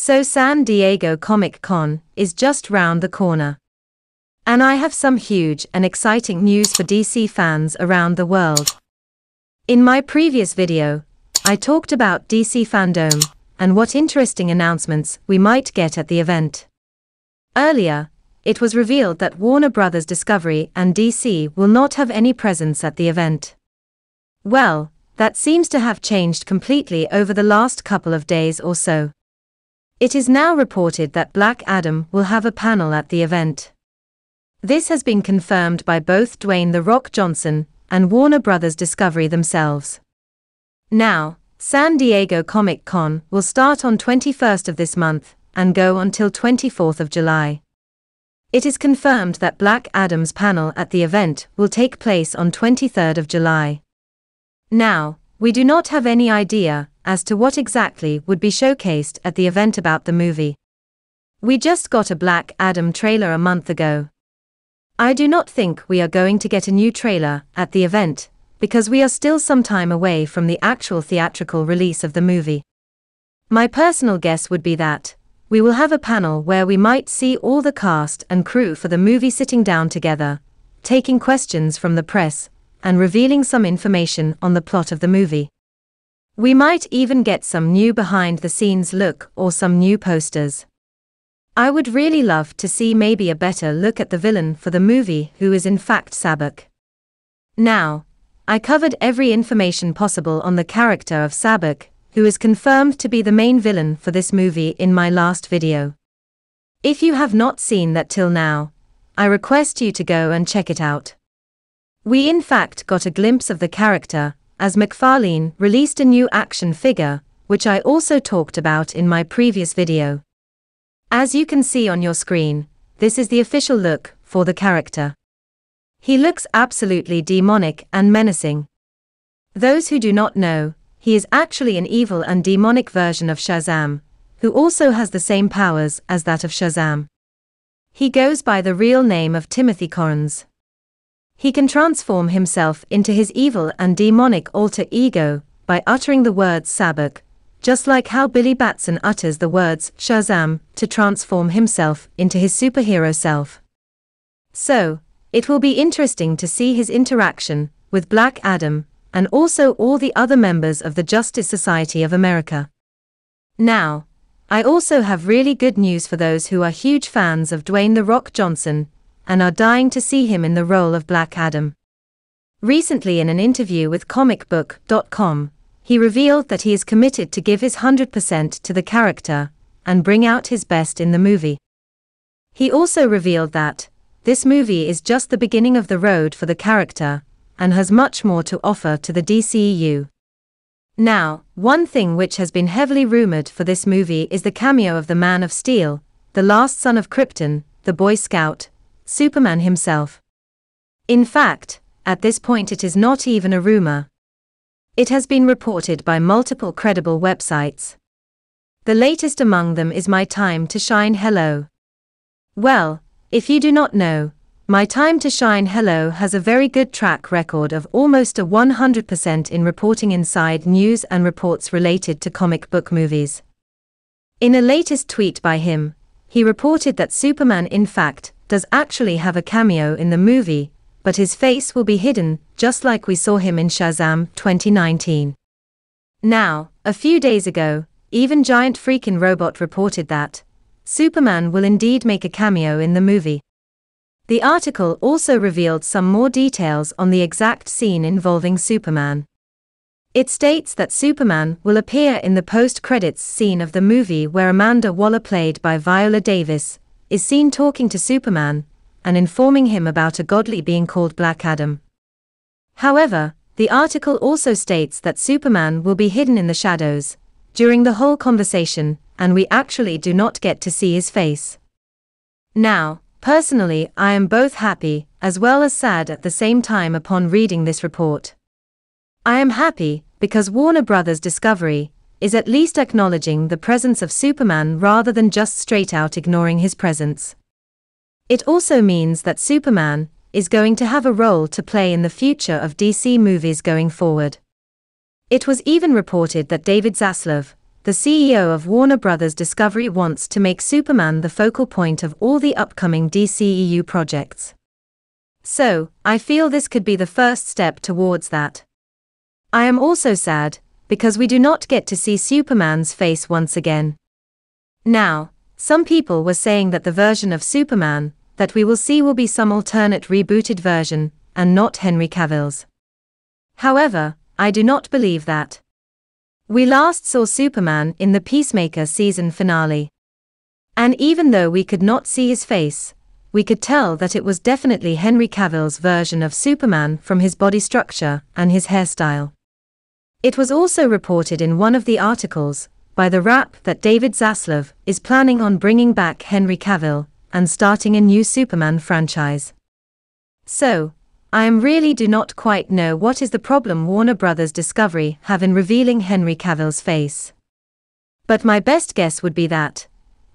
So San Diego Comic-Con is just round the corner. And I have some huge and exciting news for DC fans around the world. In my previous video, I talked about DC Fandom and what interesting announcements we might get at the event. Earlier, it was revealed that Warner Bros. Discovery and DC will not have any presence at the event. Well, that seems to have changed completely over the last couple of days or so. It is now reported that Black Adam will have a panel at the event. This has been confirmed by both Dwayne "The Rock" Johnson and Warner Bros. Discovery themselves. Now, San Diego Comic-Con will start on 21st of this month and go until 24th of July. It is confirmed that Black Adam's panel at the event will take place on 23rd of July. Now, we do not have any idea as to what exactly would be showcased at the event about the movie. We just got a Black Adam trailer a month ago. I do not think we are going to get a new trailer at the event, because we are still some time away from the actual theatrical release of the movie. My personal guess would be that we will have a panel where we might see all the cast and crew for the movie sitting down together, taking questions from the press, and revealing some information on the plot of the movie. We might even get some new behind-the-scenes look or some new posters. I would really love to see maybe a better look at the villain for the movie, who is in fact Sabbac. Now, I covered every information possible on the character of Sabbac, who is confirmed to be the main villain for this movie, in my last video. If you have not seen that till now, I request you to go and check it out. We in fact got a glimpse of the character, as McFarlane released a new action figure, which I also talked about in my previous video. As you can see on your screen, this is the official look for the character. He looks absolutely demonic and menacing. Those who do not know, he is actually an evil and demonic version of Shazam, who also has the same powers as that of Shazam. He goes by the real name of Timothy Correns. He can transform himself into his evil and demonic alter ego by uttering the words Sabbac, just like how Billy Batson utters the words Shazam to transform himself into his superhero self. So, it will be interesting to see his interaction with Black Adam and also all the other members of the Justice Society of America. Now, I also have really good news for those who are huge fans of Dwayne "The Rock" Johnson and are dying to see him in the role of Black Adam. Recently, in an interview with comicbook.com, he revealed that he is committed to give his 100% to the character and bring out his best in the movie. He also revealed that this movie is just the beginning of the road for the character and has much more to offer to the DCEU. Now, one thing which has been heavily rumored for this movie is the cameo of the Man of Steel, the last son of Krypton, the Boy Scout, Superman himself. In fact, at this point it is not even a rumor. It has been reported by multiple credible websites. The latest among them is My Time to Shine Hello. Well, if you do not know, My Time to Shine Hello has a very good track record of almost a 100% in reporting inside news and reports related to comic book movies. In a latest tweet by him, he reported that Superman in fact does actually have a cameo in the movie, but his face will be hidden, just like we saw him in Shazam 2019. Now, a few days ago, even Giant Freakin' Robot reported that Superman will indeed make a cameo in the movie. The article also revealed some more details on the exact scene involving Superman. It states that Superman will appear in the post-credits scene of the movie, where Amanda Waller, played by Viola Davis, is seen talking to Superman and informing him about a godly being called Black Adam. However, the article also states that Superman will be hidden in the shadows during the whole conversation, and we actually do not get to see his face. Now, personally, I am both happy as well as sad at the same time upon reading this report. I am happy because Warner Bros. Discovery is at least acknowledging the presence of Superman rather than just straight out ignoring his presence. It also means that Superman is going to have a role to play in the future of DC movies going forward. It was even reported that David Zaslav, the CEO of Warner Bros. Discovery wants to make Superman the focal point of all the upcoming DCEU projects. So, I feel this could be the first step towards that. I am also sad, because we do not get to see Superman's face once again. Now, some people were saying that the version of Superman that we will see will be some alternate rebooted version, and not Henry Cavill's. However, I do not believe that. We last saw Superman in the Peacemaker season finale. And even though we could not see his face, we could tell that it was definitely Henry Cavill's version of Superman from his body structure and his hairstyle. It was also reported in one of the articles by The Wrap that David Zaslav is planning on bringing back Henry Cavill and starting a new Superman franchise. So, I really do not quite know what is the problem Warner Bros. Discovery have in revealing Henry Cavill's face. But my best guess would be that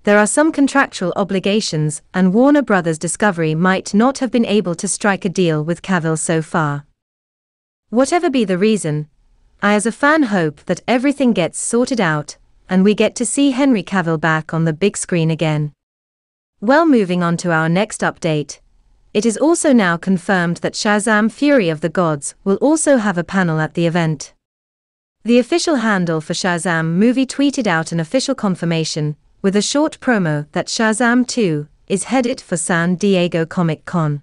there are some contractual obligations and Warner Bros. Discovery might not have been able to strike a deal with Cavill so far. Whatever be the reason, I as a fan hope that everything gets sorted out and we get to see Henry Cavill back on the big screen again. Well, moving on to our next update. It is also now confirmed that Shazam! Fury of the Gods will also have a panel at the event. The official handle for Shazam movie tweeted out an official confirmation, with a short promo that Shazam 2 is headed for San Diego Comic-Con.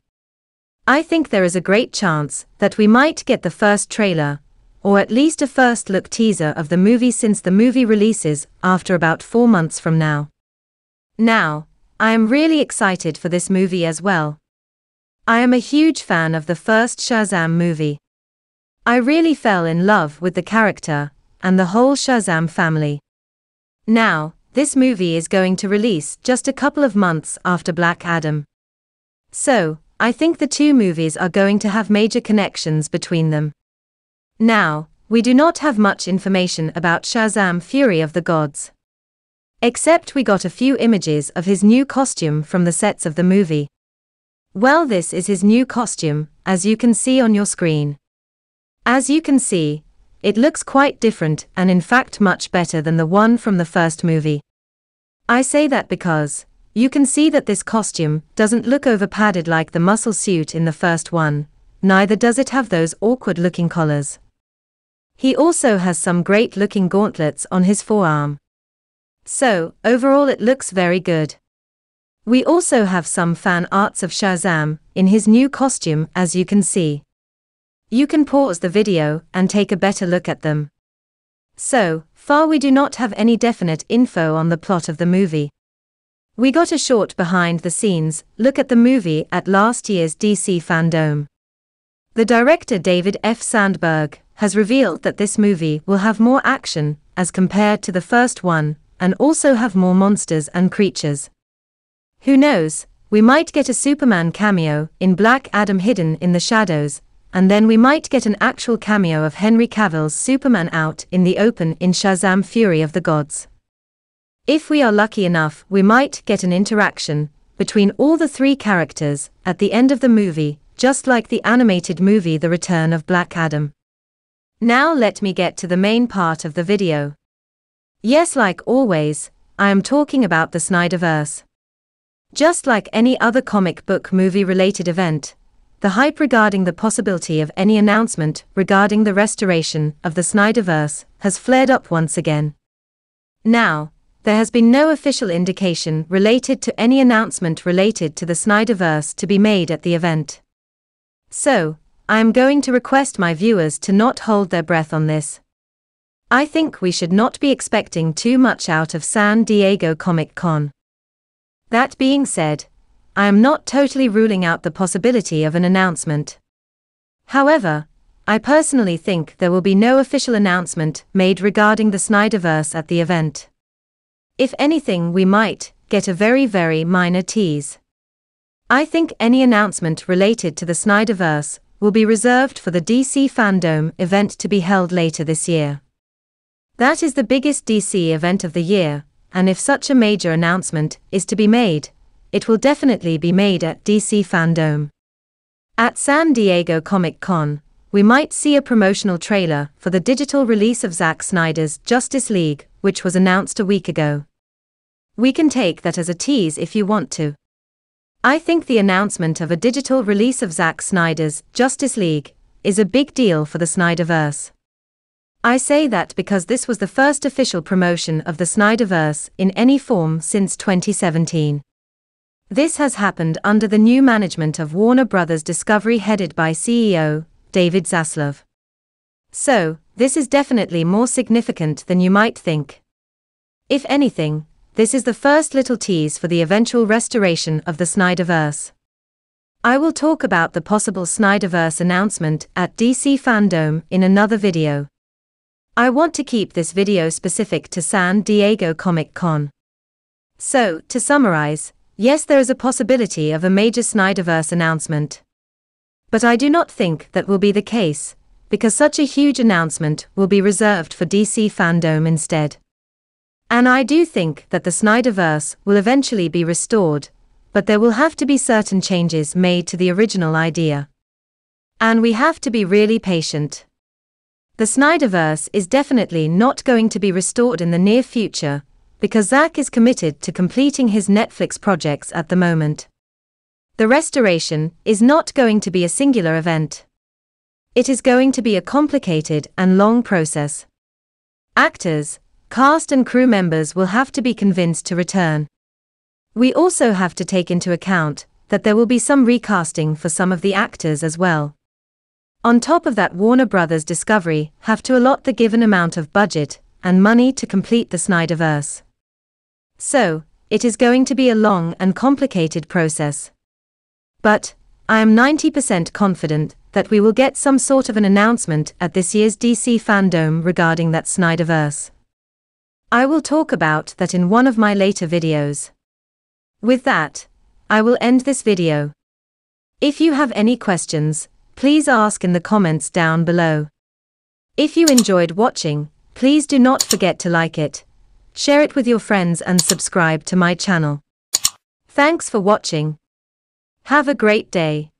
I think there is a great chance that we might get the first trailer, or at least a first look teaser of the movie since the movie releases after about 4 months from now. Now, I am really excited for this movie as well. I am a huge fan of the first Shazam movie. I really fell in love with the character and the whole Shazam family. Now, this movie is going to release just a couple of months after Black Adam. So, I think the two movies are going to have major connections between them. Now, we do not have much information about Shazam! Fury of the Gods. Except we got a few images of his new costume from the sets of the movie. Well, this is his new costume, as you can see on your screen. As you can see, it looks quite different and in fact much better than the one from the first movie. I say that because you can see that this costume doesn't look over-padded like the muscle suit in the first one, neither does it have those awkward-looking collars. He also has some great-looking gauntlets on his forearm. So, overall it looks very good. We also have some fan arts of Shazam in his new costume, as you can see. You can pause the video and take a better look at them. So far we do not have any definite info on the plot of the movie. We got a short behind-the-scenes look at the movie at last year's DC Fandom. The director David F. Sandberg has revealed that this movie will have more action as compared to the first one, and also have more monsters and creatures. Who knows, we might get a Superman cameo in Black Adam hidden in the shadows, and then we might get an actual cameo of Henry Cavill's Superman out in the open in Shazam! Fury of the Gods. If we are lucky enough, we might get an interaction between all the three characters at the end of the movie, just like the animated movie The Return of Black Adam. Now let me get to the main part of the video. Yes, like always, I am talking about the Snyderverse. Just like any other comic book movie related event, the hype regarding the possibility of any announcement regarding the restoration of the Snyderverse has flared up once again. Now, there has been no official indication related to any announcement related to the Snyderverse to be made at the event. So, I am going to request my viewers to not hold their breath on this. I think we should not be expecting too much out of San Diego Comic-Con. That being said, I am not totally ruling out the possibility of an announcement. However, I personally think there will be no official announcement made regarding the Snyderverse at the event. If anything, we might get a very minor tease. I think any announcement related to the Snyderverse will be reserved for the DC Fandom event to be held later this year. That is the biggest DC event of the year, and if such a major announcement is to be made, it will definitely be made at DC Fandom. At San Diego Comic-Con, we might see a promotional trailer for the digital release of Zack Snyder's Justice League, which was announced a week ago. We can take that as a tease if you want to. I think the announcement of a digital release of Zack Snyder's Justice League is a big deal for the Snyderverse. I say that because this was the first official promotion of the Snyderverse in any form since 2017. This has happened under the new management of Warner Bros. Discovery headed by CEO David Zaslav. So, this is definitely more significant than you might think. If anything, this is the first little tease for the eventual restoration of the Snyderverse. I will talk about the possible Snyderverse announcement at DC Fandom in another video. I want to keep this video specific to San Diego Comic-Con. So, to summarize, yes, there is a possibility of a major Snyderverse announcement. But I do not think that will be the case, because such a huge announcement will be reserved for DC Fandom instead. And I do think that the Snyderverse will eventually be restored, but there will have to be certain changes made to the original idea. And we have to be really patient. The Snyderverse is definitely not going to be restored in the near future, because Zack is committed to completing his Netflix projects at the moment. The restoration is not going to be a singular event. It is going to be a complicated and long process. Actors, cast and crew members will have to be convinced to return. We also have to take into account that there will be some recasting for some of the actors as well. On top of that, Warner Bros. Discovery have to allot the given amount of budget and money to complete the Snyderverse. So, it is going to be a long and complicated process. But, I am 90% confident that we will get some sort of an announcement at this year's DC Fandom regarding that Snyderverse. I will talk about that in one of my later videos. With that, I will end this video. If you have any questions, please ask in the comments down below. If you enjoyed watching, please do not forget to like it, share it with your friends and subscribe to my channel. Thanks for watching. Have a great day.